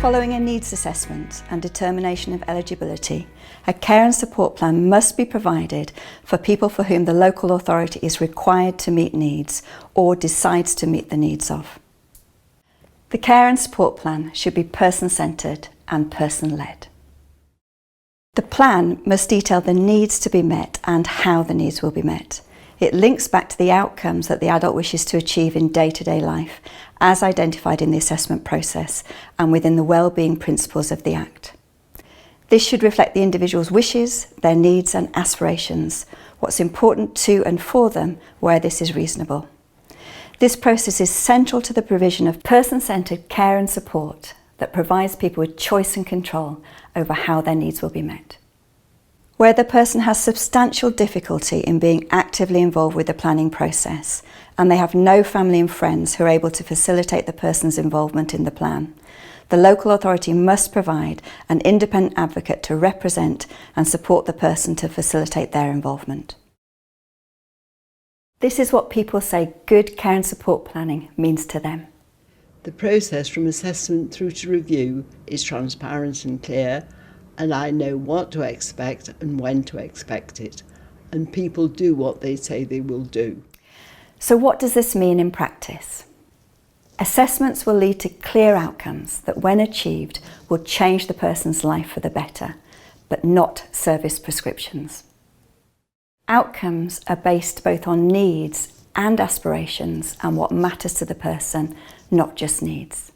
Following a needs assessment and determination of eligibility, a care and support plan must be provided for people for whom the local authority is required to meet needs or decides to meet the needs of. The care and support plan should be person-centred and person-led. The plan must detail the needs to be met and how the needs will be met. It links back to the outcomes that the adult wishes to achieve in day-to-day life, as identified in the assessment process and within the wellbeing principles of the Act. This should reflect the individual's wishes, their needs and aspirations, what's important to and for them where this is reasonable. This process is central to the provision of person-centred care and support that provides people with choice and control over how their needs will be met. Where the person has substantial difficulty in being actively involved with the planning process and they have no family and friends who are able to facilitate the person's involvement in the plan, the local authority must provide an independent advocate to represent and support the person to facilitate their involvement. This is what people say good care and support planning means to them. The process from assessment through to review is transparent and clear, and I know what to expect and when to expect it, and people do what they say they will do. So what does this mean in practice? Assessments will lead to clear outcomes that, when achieved, will change the person's life for the better, but not service prescriptions. Outcomes are based both on needs and aspirations and what matters to the person, not just needs.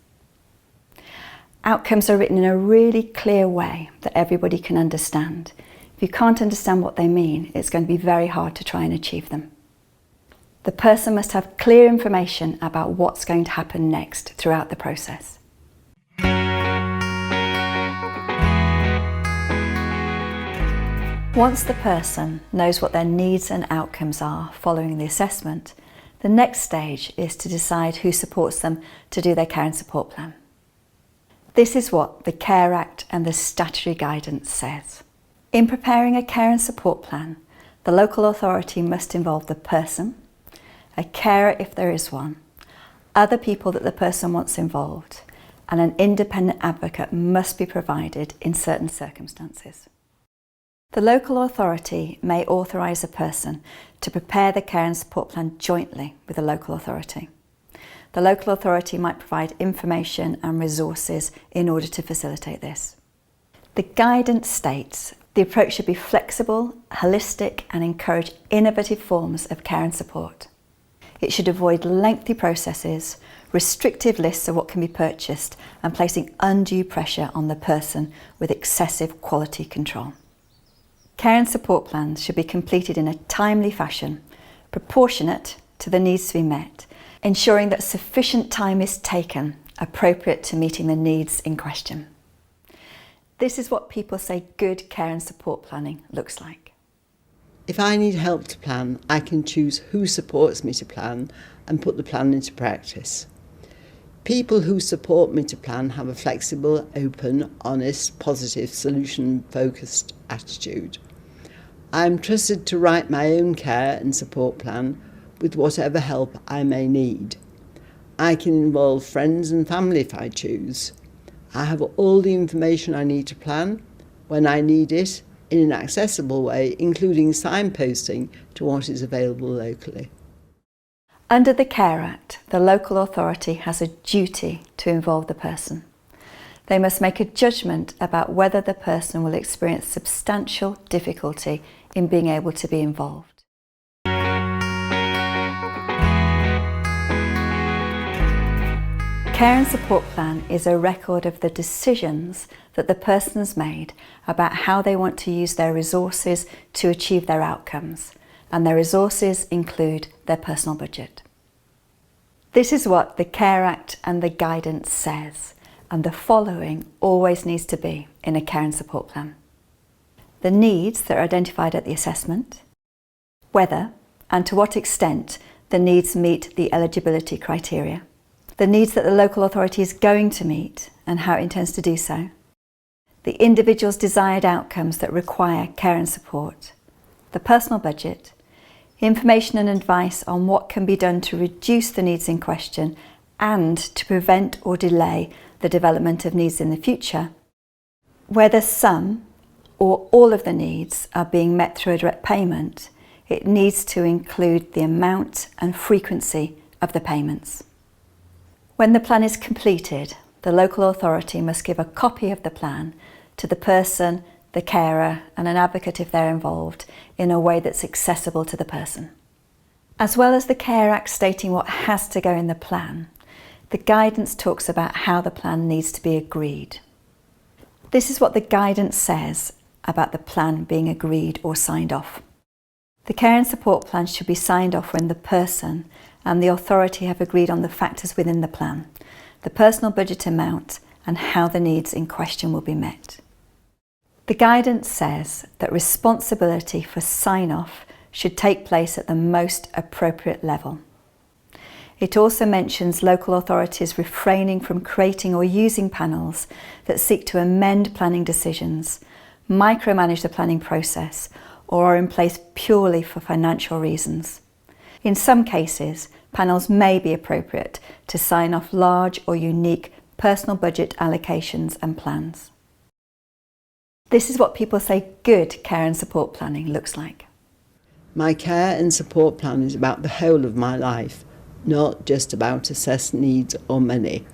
Outcomes are written in a really clear way that everybody can understand. If you can't understand what they mean, it's going to be very hard to try and achieve them. The person must have clear information about what's going to happen next throughout the process. Once the person knows what their needs and outcomes are following the assessment, the next stage is to decide who supports them to do their care and support plan. This is what the Care Act and the statutory guidance says. In preparing a care and support plan, the local authority must involve the person, a carer if there is one, other people that the person wants involved, and an independent advocate must be provided in certain circumstances. The local authority may authorise a person to prepare the care and support plan jointly with the local authority. The local authority might provide information and resources in order to facilitate this. The guidance states the approach should be flexible, holistic and encourage innovative forms of care and support. It should avoid lengthy processes, restrictive lists of what can be purchased and placing undue pressure on the person with excessive quality control. Care and support plans should be completed in a timely fashion, proportionate to the needs to be met, ensuring that sufficient time is taken appropriate to meeting the needs in question. This is what people say good care and support planning looks like. If I need help to plan, I can choose who supports me to plan and put the plan into practice. People who support me to plan have a flexible, open, honest, positive, solution-focused attitude. I am trusted to write my own care and support plan with whatever help I may need. I can involve friends and family if I choose. I have all the information I need to plan when I need it in an accessible way, including signposting to what is available locally. Under the Care Act, the local authority has a duty to involve the person. They must make a judgment about whether the person will experience substantial difficulty in being able to be involved. Care and support plan is a record of the decisions that the person has made about how they want to use their resources to achieve their outcomes, and their resources include their personal budget. This is what the Care Act and the guidance says, and the following always needs to be in a care and support plan. The needs that are identified at the assessment, whether and to what extent the needs meet the eligibility criteria, the needs that the local authority is going to meet and how it intends to do so, the individual's desired outcomes that require care and support, the personal budget, information and advice on what can be done to reduce the needs in question and to prevent or delay the development of needs in the future, whether some or all of the needs are being met through a direct payment, it needs to include the amount and frequency of the payments. When the plan is completed, the local authority must give a copy of the plan to the person, the carer, and an advocate if they're involved, in a way that's accessible to the person. As well as the Care Act stating what has to go in the plan, the guidance talks about how the plan needs to be agreed. This is what the guidance says about the plan being agreed or signed off. The care and support plan should be signed off when the person and the authority have agreed on the factors within the plan, the personal budget amount, and how the needs in question will be met. The guidance says that responsibility for sign-off should take place at the most appropriate level. It also mentions local authorities refraining from creating or using panels that seek to amend planning decisions, micromanage the planning process, or are in place purely for financial reasons. In some cases, panels may be appropriate to sign off large or unique personal budget allocations and plans. This is what people say good care and support planning looks like. My care and support plan is about the whole of my life, not just about assessed needs or money.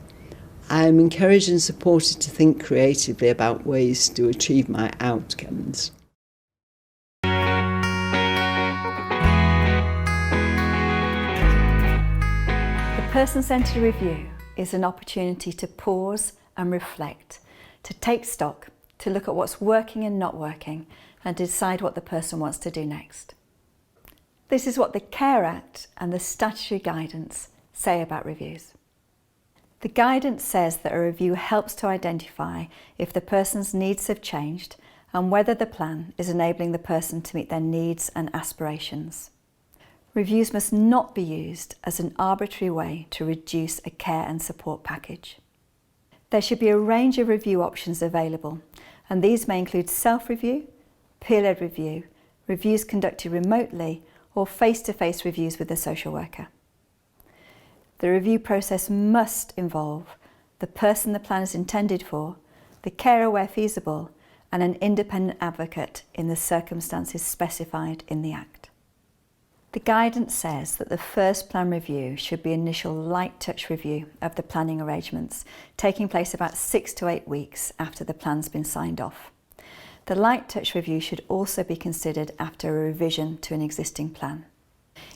I am encouraged and supported to think creatively about ways to achieve my outcomes. The person-centred review is an opportunity to pause and reflect, to take stock, to look at what's working and not working, and decide what the person wants to do next. This is what the Care Act and the statutory guidance say about reviews. The guidance says that a review helps to identify if the person's needs have changed and whether the plan is enabling the person to meet their needs and aspirations. Reviews must not be used as an arbitrary way to reduce a care and support package. There should be a range of review options available, and these may include self-review, peer-led review, reviews conducted remotely, or face-to-face reviews with a social worker. The review process must involve the person the plan is intended for, the carer where feasible, and an independent advocate in the circumstances specified in the Act. The guidance says that the first plan review should be initial light touch review of the planning arrangements, taking place about 6 to 8 weeks after the plan's been signed off. The light touch review should also be considered after a revision to an existing plan.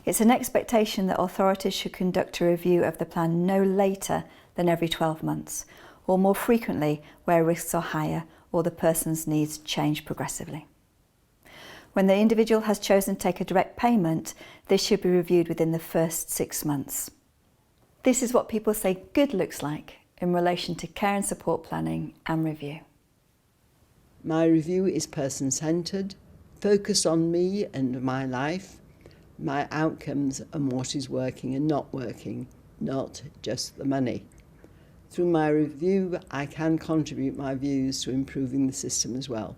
It's an expectation that authorities should conduct a review of the plan no later than every 12 months, or more frequently where risks are higher or the person's needs change progressively. When the individual has chosen to take a direct payment, this should be reviewed within the first 6 months. This is what people say good looks like in relation to care and support planning and review. My review is person-centred, focused on me and my life, my outcomes and what is working and not working, not just the money. Through my review, I can contribute my views to improving the system as well.